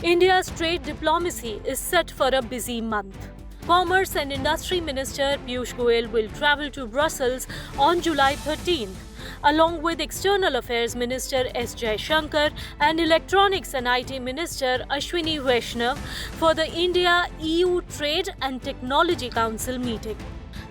India's trade diplomacy is set for a busy month. Commerce and Industry Minister Piyush Goyal will travel to Brussels on July 13th, along with External Affairs Minister S. Jaishankar and Electronics and IT Minister Ashwini Vaishnaw for the India-EU Trade and Technology Council meeting.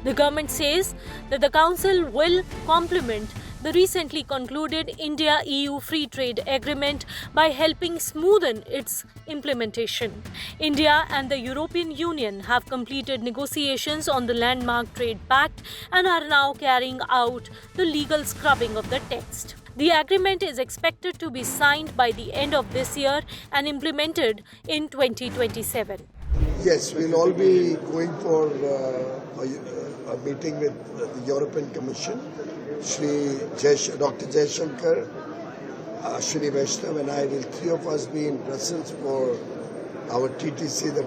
The government says that the council will complement the recently concluded India-EU Free Trade Agreement by helping smoothen its implementation. India and the European Union have completed negotiations on the landmark trade pact and are now carrying out the legal scrubbing of the text. The agreement is expected to be signed by the end of this year and implemented in 2027. Yes, we'll all be going for a meeting with the European Commission. Dr. Jaishankar, Ashwini Vaishnaw and I will, three of us, be in Brussels for our TTC, the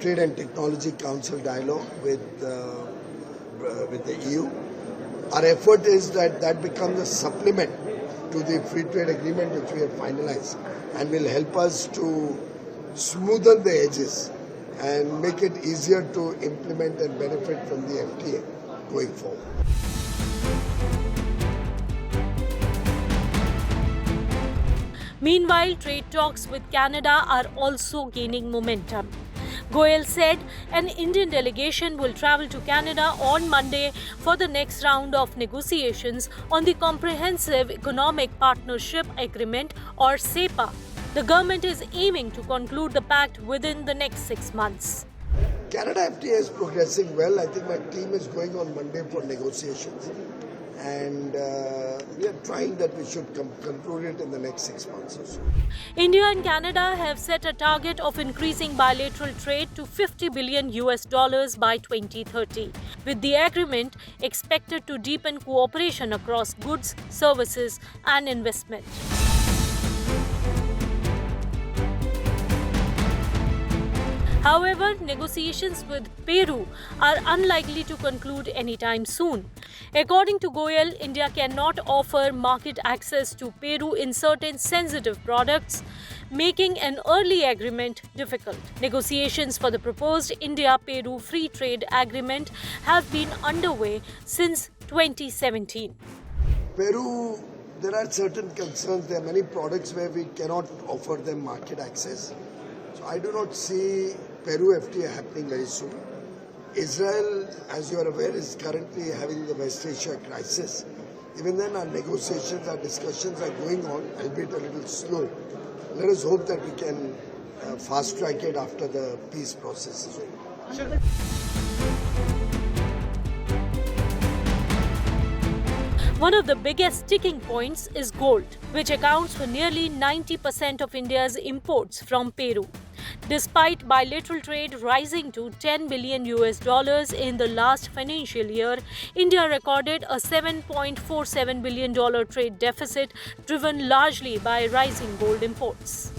Trade and Technology Council dialogue with the EU. Our effort is that becomes a supplement to the free trade agreement which we have finalized and will help us to smoothen the edges and make it easier to implement and benefit from the FTA going forward. Meanwhile, trade talks with Canada are also gaining momentum. Goyal said an Indian delegation will travel to Canada on Monday for the next round of negotiations on the Comprehensive Economic Partnership Agreement or CEPA. The government is aiming to conclude the pact within the next 6 months. Canada FTA is progressing well. I think my team is going on Monday for negotiations. And we are trying that we should conclude it in the next 6 months or so. India and Canada have set a target of increasing bilateral trade to $50 billion by 2030, with the agreement expected to deepen cooperation across goods, services, and investment. However, negotiations with Peru are unlikely to conclude anytime soon. According to Goyal, India cannot offer market access to Peru in certain sensitive products, making an early agreement difficult. Negotiations for the proposed India-Peru Free Trade Agreement have been underway since 2017. Peru, there are certain concerns. There are many products where we cannot offer them market access. So I do not see Peru FTA happening very soon. Israel, as you are aware, is currently having the West Asia crisis. Even then, our negotiations, our discussions are going on, albeit a little slow. Let us hope that we can fast track it after the peace process is over. One of the biggest sticking points is gold, which accounts for nearly 90% of India's imports from Peru. Despite bilateral trade rising to $10 billion in the last financial year, India recorded a $7.47 billion trade deficit driven largely by rising gold imports.